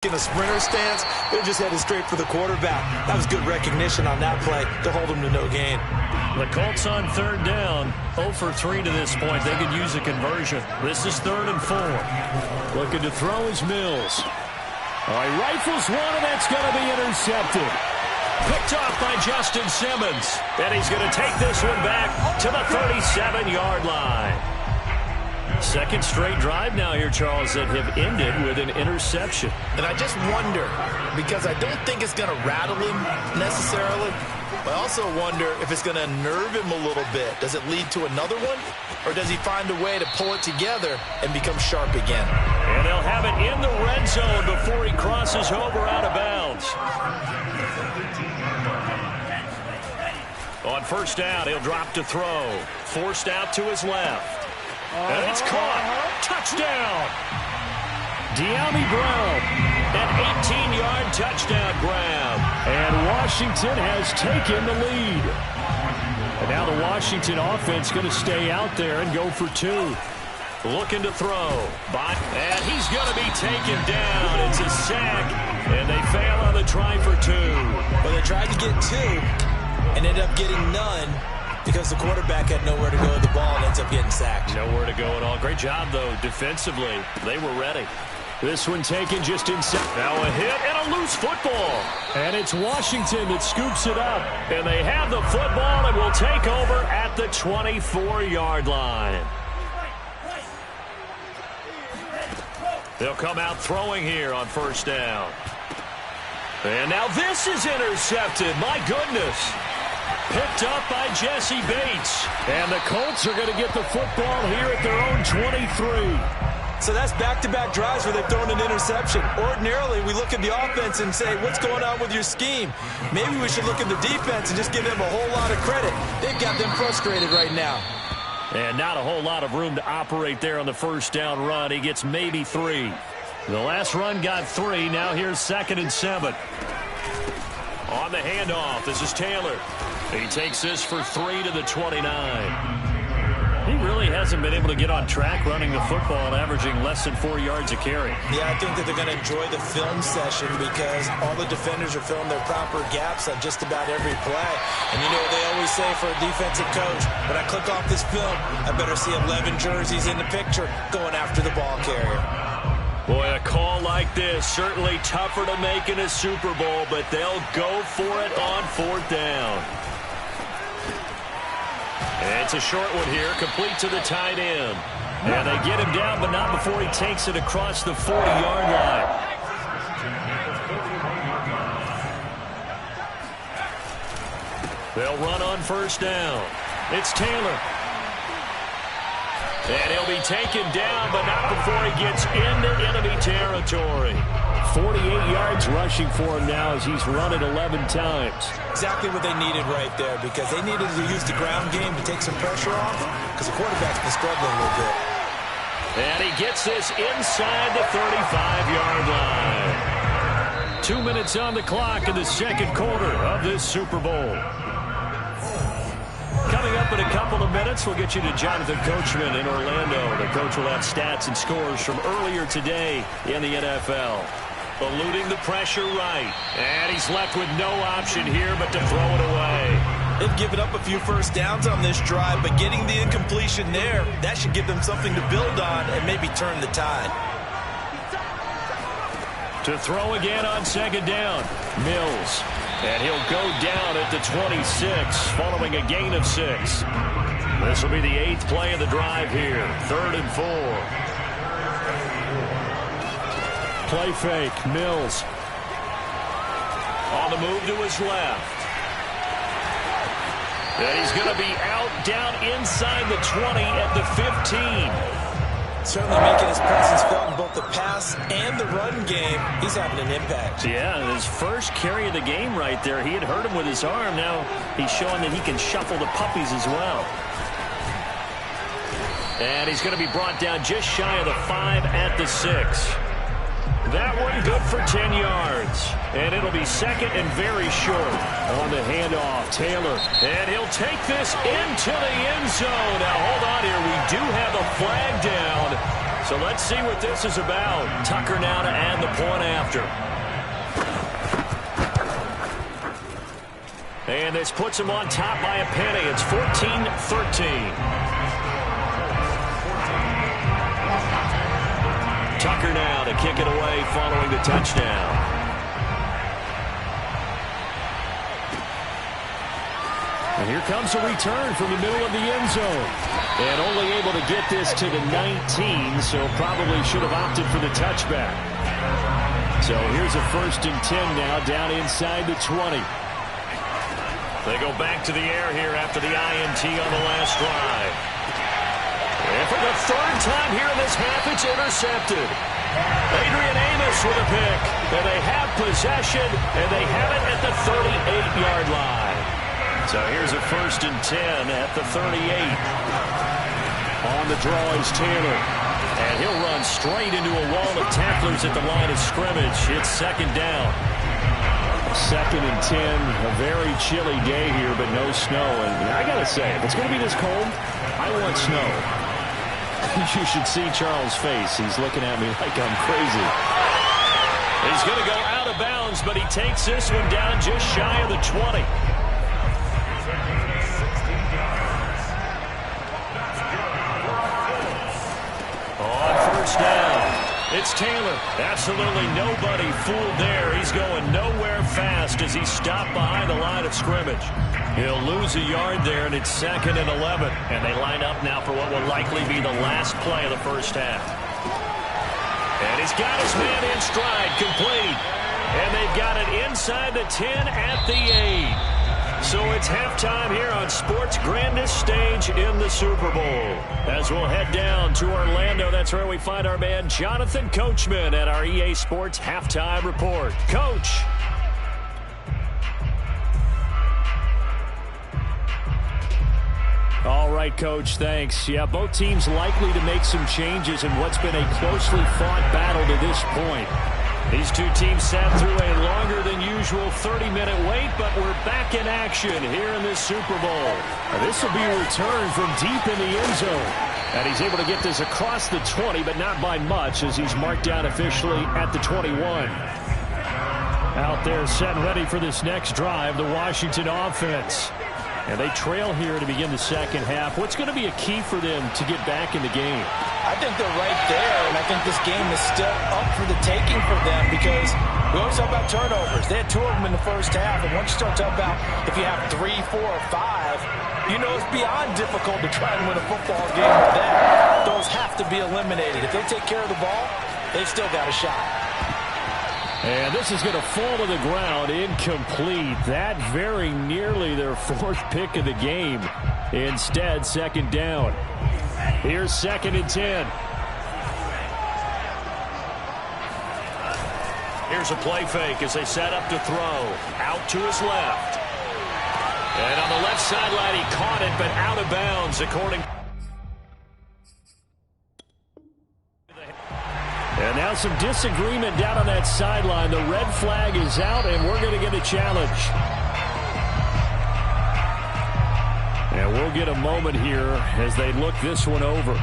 In a sprinter stance, they're just headed straight for the quarterback. That was good recognition on that play to hold them to no gain. The Colts on third down, 0 for 3 to this point. They could use a conversion. This is 3rd and 4. Looking to throw is Mills. All right, rifles one, and that's going to be intercepted. Picked off by Justin Simmons. And he's going to take this one back to the 37-yard line. Second straight drive now here, Charles, that have ended with an interception. And I just wonder, because I don't think it's going to rattle him necessarily, but I also wonder if it's going to nerve him a little bit. Does it lead to another one? Or does he find a way to pull it together and become sharp again? And they'll have it in the red zone before he crosses over out of bounds. On first down, he'll drop to throw. Forced out to his left. And it's caught. Touchdown. De'Ami Brown. An 18-yard touchdown grab. And Washington has taken the lead. And now the Washington offense going to stay out there and go for 2. Looking to throw. And he's going to be taken down. It's a sack. And they fail on the try for 2. Well, they tried to get 2 and ended up getting none, because the quarterback had nowhere to go with the ball and ends up getting sacked. Nowhere to go at all. Great job, though, defensively. They were ready. This one taken just inside. Now a hit and a loose football. And it's Washington that scoops it up. And they have the football and will take over at the 24-yard line. They'll come out throwing here on first down. And now this is intercepted. My goodness. Picked up by Jesse Bates. And the Colts are going to get the football here at their own 23. So that's back-to-back drives where they've thrown an interception. Ordinarily, we look at the offense and say, what's going on with your scheme? Maybe we should look at the defense and just give them a whole lot of credit. They've got them frustrated right now. And not a whole lot of room to operate there on the first down run. He gets maybe 3. The last run got 3. Now here's 2nd and 7. On the handoff, this is Taylor. He takes this for 3 to the 29. He really hasn't been able to get on track running the football, averaging less than 4 yards a carry. Yeah, I think that they're going to enjoy the film session because all the defenders are filling their proper gaps on just about every play. And you know what they always say for a defensive coach, when I click off this film, I better see 11 jerseys in the picture going after the ball carrier. Boy, a call like this, certainly tougher to make in a Super Bowl, but they'll go for it on 4th down. And it's a short one here, complete to the tight end. And they get him down, but not before he takes it across the 40-yard line. They'll run on first down. It's Taylor. And he'll be taken down, but not before he gets into enemy territory. 48 yards rushing for him now as he's run it 11 times. Exactly what they needed right there, because they needed to use the ground game to take some pressure off, because the quarterback's been struggling a little bit. And he gets this inside the 35-yard line. 2 minutes on the clock in the second quarter of this Super Bowl. Coming up in a couple of minutes, we'll get you to Jonathan Coachman in Orlando. The coach will have stats and scores from earlier today in the NFL. Eluding the pressure right. And he's left with no option here but to throw it away. They've given up a few first downs on this drive, but getting the incompletion there, that should give them something to build on and maybe turn the tide. To throw again on second down, Mills. And he'll go down at the 26 following a gain of 6. This will be the 8th play of the drive here. 3rd and 4. Play fake, Mills. On the move to his left. And he's going to be out down inside the 20 at the 15. Certainly making his presence felt in both the pass and the run game. He's having an impact. Yeah, his first carry of the game right there. He had hurt him with his arm. Now he's showing that he can shuffle the puppies as well. And he's going to be brought down just shy of the 5 at the 6. That one good for 10 yards. And it'll be 2nd and very short. On the handoff, Taylor. And he'll take this into the end zone. Now, hold on here. We do have a flag down. So let's see what this is about. Tucker now to add the point after. And this puts him on top by a penny. It's 14-13. Tucker now to kick it away following the touchdown. And here comes a return from the middle of the end zone. And only able to get this to the 19, so probably should have opted for the touchback. So here's a 1st and 10 now, down inside the 20. They go back to the air here after the INT on the last drive. And for the 3rd time here in this half, it's intercepted. Adrian Amos with a pick. And they have possession, and they have it at the 38-yard line. So here's a 1st and 10 at the 38. On the draw is Taylor. And he'll run straight into a wall of tacklers at the line of scrimmage. It's 2nd down. 2nd and 10. A very chilly day here, but no snow. And I got to say, if it's going to be this cold, I want snow. You should see Charles' face. He's looking at me like I'm crazy. He's going to go out of bounds, but he takes this one down just shy of the 20. On 1st down, it's Taylor. Absolutely nobody fooled there. He's going nowhere fast as he's stopped behind the line of scrimmage. He'll lose a yard there, and it's 2nd and 11. And they line up now for what will likely be the last play of the first half. And he's got his man in stride, complete. And they've got it inside the 10 at the 8. So it's halftime here on sports' grandest stage in the Super Bowl. As we'll head down to Orlando, that's where we find our man Jonathan Coachman at our EA Sports Halftime Report. Coach. All right, Coach, thanks. Yeah, both teams likely to make some changes in what's been a closely fought battle to this point. These two teams sat through a longer than usual 30-minute wait, but we're back in action here in this Super Bowl. This will be a return from deep in the end zone. And he's able to get this across the 20, but not by much as he's marked down officially at the 21. Out there set and ready for this next drive, the Washington offense. And they trail here to begin the second half. What's going to be a key for them to get back in the game? I think they're right there, and I think this game is still up for the taking for them because we always talk about turnovers. They had 2 of them in the first half, and once you start talking about if you have 3, 4, or 5, you know it's beyond difficult to try and win a football game with that. Those have to be eliminated. If they take care of the ball, they've still got a shot. And this is going to fall to the ground, incomplete. That very nearly their 4th pick of the game. Instead, 2nd down. Here's 2nd and 10. Here's a play fake as they set up to throw. Out to his left. And on the left sideline, he caught it, but out of bounds, according. And now some disagreement down on that sideline. The red flag is out, and we're going to get a challenge. And we'll get a moment here as they look this one over.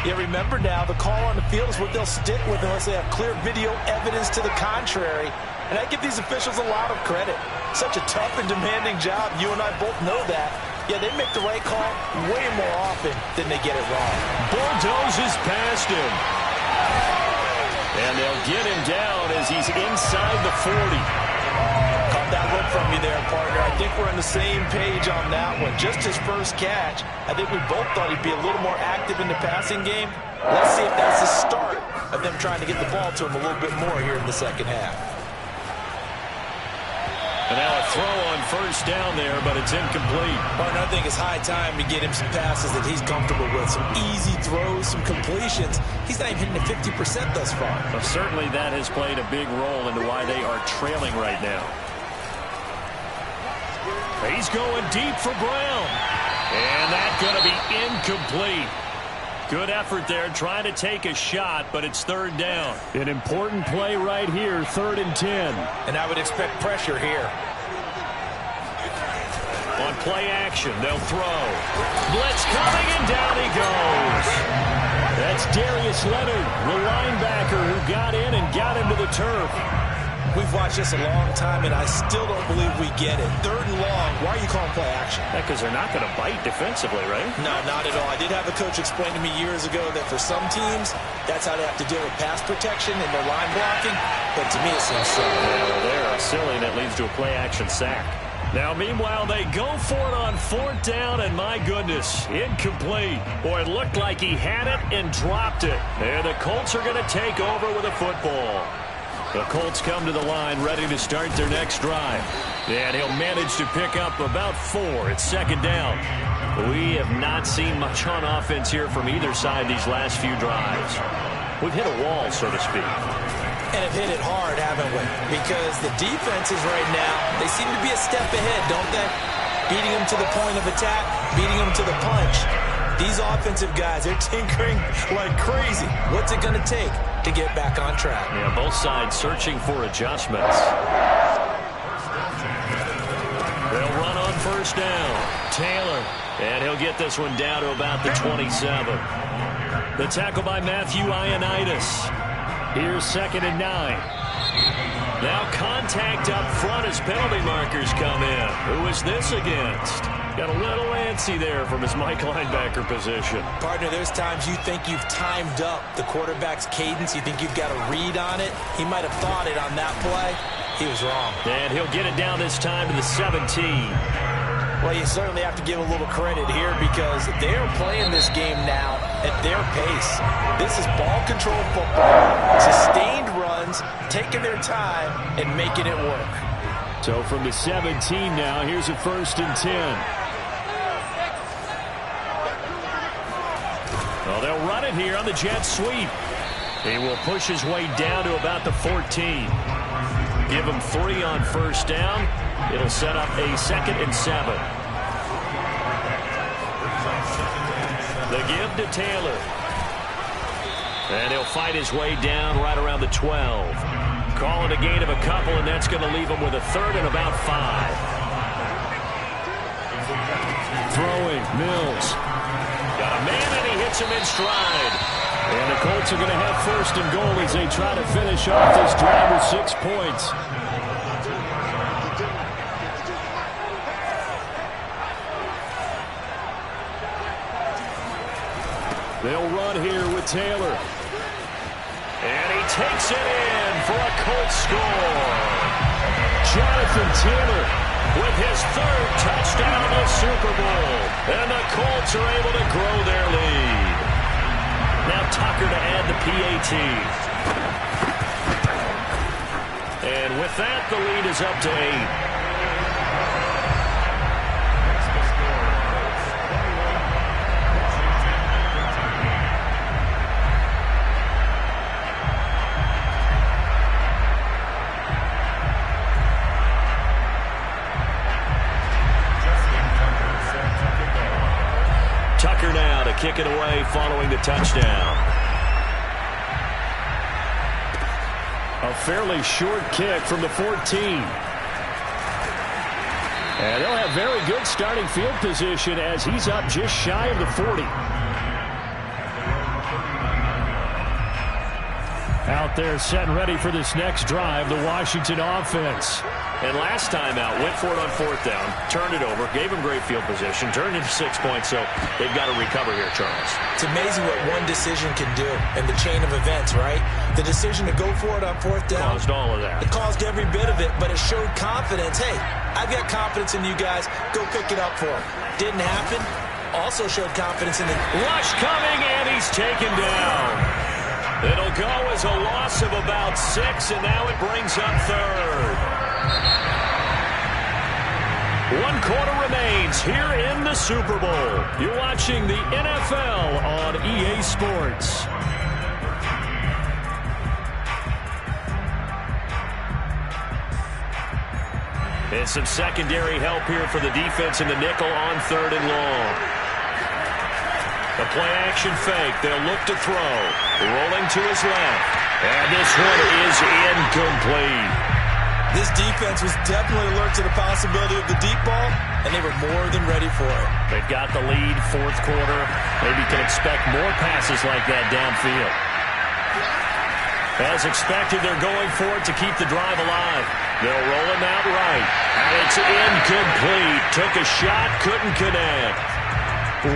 Yeah, remember now, the call on the field is what they'll stick with unless they have clear video evidence to the contrary. And I give these officials a lot of credit. Such a tough and demanding job. You and I both know that. Yeah, they make the right call way more often than they get it wrong. Bulldozes past him. And they'll get him down as he's inside the 40. Caught that look from you there, partner. I think we're on the same page on that one. Just his first catch. I think we both thought he'd be a little more active in the passing game. Let's see if that's the start of them trying to get the ball to him a little bit more here in the second half. And now a throw on 1st down there, but it's incomplete. Partner, I think it's high time to get him some passes that he's comfortable with. Some easy throws, some completions. He's not even hitting the 50% thus far. Well, certainly that has played a big role into why they are trailing right now. He's going deep for Brown. And that's going to be incomplete. Good effort there trying to take a shot, but it's 3rd down. An important play right here, 3rd and 10. And I would expect pressure here. On play action, they'll throw. Blitz coming, and down he goes. That's Darius Leonard, the linebacker who got in and got into the turf. We've watched this a long time, and I still don't believe we get it. 3rd and long. Why are you calling play action? Because they're not going to bite defensively, right? No, not at all. I did have a coach explain to me years ago that for some teams, that's how they have to deal with pass protection and their line blocking. But to me, it seems silly. Yeah, well, they are silly, and it leads to a play action sack. Now, meanwhile, they go for it on 4th down, and my goodness, incomplete. Boy, it looked like he had it and dropped it. And the Colts are going to take over with a football. The Colts come to the line ready to start their next drive. And he'll manage to pick up about 4. It's 2nd down. We have not seen much on offense here from either side these last few drives. We've hit a wall, so to speak. And have hit it hard, haven't we? Because the defenses right now, they seem to be a step ahead, don't they? Beating them to the point of attack, beating them to the punch. These offensive guys, they're tinkering like crazy. What's it going to take to get back on track? Yeah, both sides searching for adjustments. They'll run on 1st down. Taylor, and he'll get this one down to about the 27. The tackle by Matthew Ioannidis. Here's 2nd and 9. Now contact up front as penalty markers come in. Who is this against? Got a little antsy there from his Mike linebacker position. Partner, there's times you think you've timed up the quarterback's cadence. You think you've got a read on it. He might have thought it on that play. He was wrong. And he'll get it down this time to the 17. Well, you certainly have to give a little credit here because they're playing this game now at their pace. This is ball control football, sustained runs, taking their time and making it work. So from the 17 now, here's a 1st and 10. Well, they'll run it here on the jet sweep. He will push his way down to about the 14. Give him 3 on 1st down. It'll set up a 2nd and 7. The give to Taylor. And he'll fight his way down right around the 12. Call it a gain of a couple, and that's going to leave him with a 3rd and about 5. Throwing, Mills. Got a man, and he hits him in stride. And the Colts are going to have 1st and goal as they try to finish off this drive with 6 points. They'll run here with Taylor. And he takes it in for a Colts score. Jonathan Taylor with his 3rd touchdown of the Super Bowl. And the Colts are able to grow their lead. Now Tucker to add the PAT. And with that, the lead is up to 8. Tucker now to kick it away following the touchdown. A fairly short kick from the 14. And they'll have very good starting field position as he's up just shy of the 40. Out there set and ready for this next drive, the Washington offense. And last time out, went for it on 4th down, turned it over, gave him great field position, turned into 6 points, so they've got to recover here, Charles. It's amazing what one decision can do in the chain of events, right? The decision to go for it on 4th down. Caused all of that. It caused every bit of it, but it showed confidence. Hey, I've got confidence in you guys. Go pick it up for him. Didn't happen. Also showed confidence in the... Rush coming, and he's taken down. It'll go as a loss of about 6, and now it brings up 3rd. 1 quarter remains here in the Super Bowl. You're watching the NFL on EA Sports. And some secondary help here for the defense in the nickel on 3rd and long. The play-action fake. They'll look to throw. Rolling to his left. And this one is incomplete. This defense was definitely alert to the possibility of the deep ball, and they were more than ready for it. They've got the lead, fourth quarter. Maybe can expect more passes like that downfield. As expected, they're going for it to keep the drive alive. They'll roll him out right, and it's incomplete. Took a shot, couldn't connect.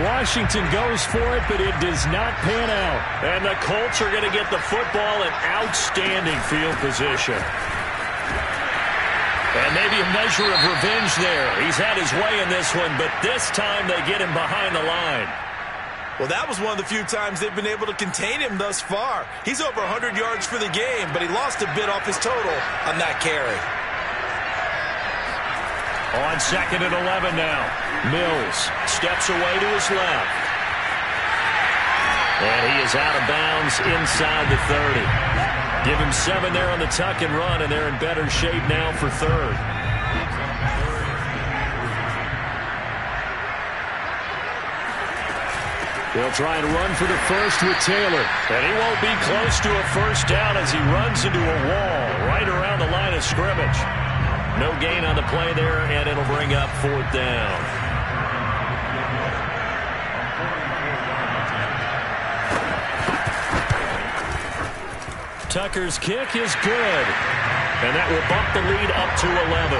Washington goes for it, but it does not pan out. And the Colts are going to get the football in outstanding field position. And maybe a measure of revenge there. He's had his way in this one, but this time they get him behind the line. Well, that was one of the few times they've been able to contain him thus far. He's over 100 yards for the game, but he lost a bit off his total on that carry. On 2nd and 11 now. Mills steps away to his left. And he is out of bounds inside the 30. Give him 7 there on the tuck and run, and they're in better shape now for third. They'll try and run for the first with Taylor. And he won't be close to a first down as he runs into a wall right around the line of scrimmage. No gain on the play there, and it'll bring up fourth down. Tucker's kick is good. And that will bump the lead up to 11.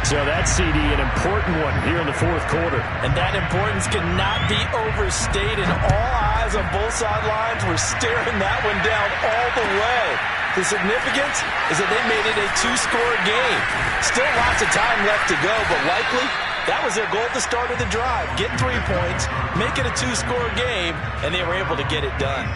So that CD, an important one here in the fourth quarter. And that importance cannot be overstated. All eyes on both sidelines were staring that one down all the way. The significance is that they made it a two-score game. Still lots of time left to go, but likely that was their goal at the start of the drive. Get 3 points, make it a two-score game, and they were able to get it done.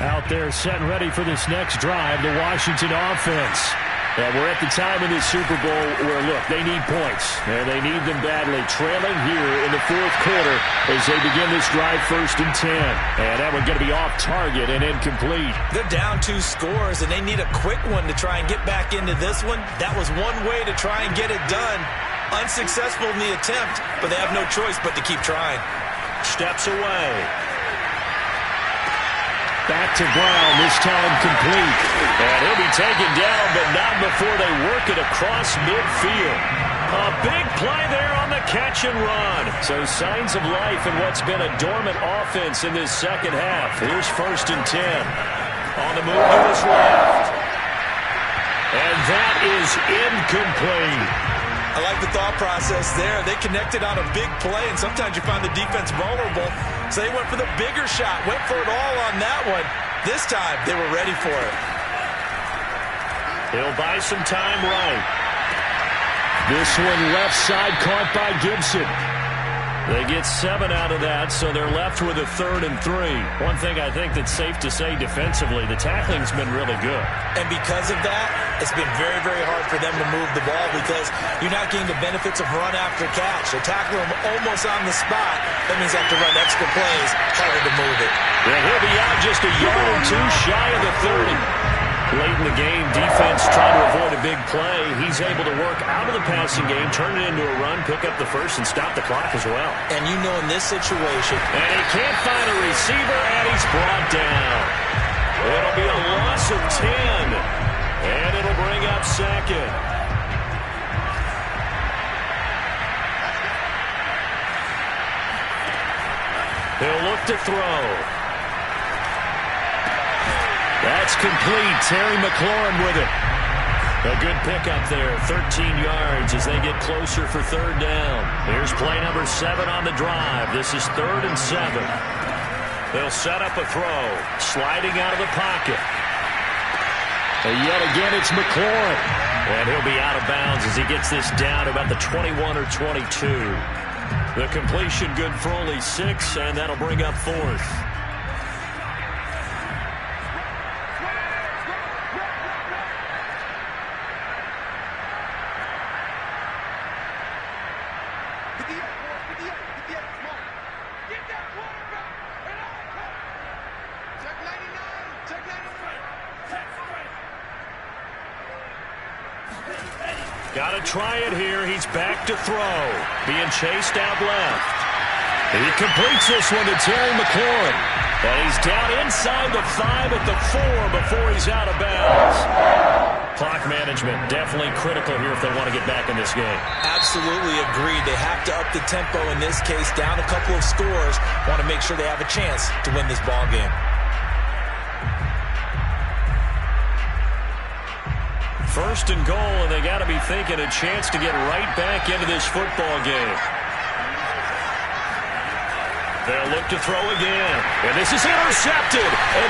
Out there set and ready for this next drive, the Washington offense. And we're at the time in this Super Bowl where, look, they need points. And they need them badly. Trailing here in the fourth quarter as they begin this drive 1st and 10. And that one going to be off target and incomplete. They're down 2 scores, and they need a quick one to try and get back into this one. That was one way to try and get it done. Unsuccessful in the attempt, but they have no choice but to keep trying. Steps away. Back to Brown, this time complete. And he'll be taken down, but not before they work it across midfield. A big play there on the catch and run. So signs of life in what's been a dormant offense in this second half. Here's 1st and 10. On the move to his left. And that is incomplete. I like the thought process there. They connected on a big play, and sometimes you find the defense vulnerable. So they went for the bigger shot, went for it all on that one. This time, they were ready for it. He'll buy some time right. This one left side caught by Gibson. They get 7 out of that, so they're left with a 3rd and 3. One thing I think that's safe to say defensively, the tackling's been really good. And because of that, it's been very, very hard for them to move the ball because you're not getting the benefits of run after catch. They tackle them almost on the spot. That means they have to run extra plays, harder to move it. And he'll be out just a yard or 2 shy of the 30. Late in the game, defense trying to avoid a big play. He's able to work out of the passing game, turn it into a run, pick up the first, and stop the clock as well. And you know in this situation. And he can't find a receiver, and he's brought down. It'll be a loss of 10, and it'll bring up 2nd. He'll look to throw. That's complete. Terry McLaurin with it. A good pickup there. 13 yards as they get closer for 3rd down. Here's play number 7 on the drive. This is 3rd and 7. They'll set up a throw. Sliding out of the pocket. And yet again, it's McLaurin. And he'll be out of bounds as he gets this down to about the 21 or 22. The completion good for only 6, and that'll bring up 4th. Got to try it here. He's back to throw. Being chased out left. He completes this one to Terry McLaurin. And he's down inside the 5 at the 4 before he's out of bounds. Clock management definitely critical here if they want to get back in this game. Absolutely agreed. They have to up the tempo in this case, down a couple of scores. Want to make sure they have a chance to win this ball game. First and goal, and they got to be thinking a chance to get right back into this football game. They'll look to throw again, and this is intercepted. And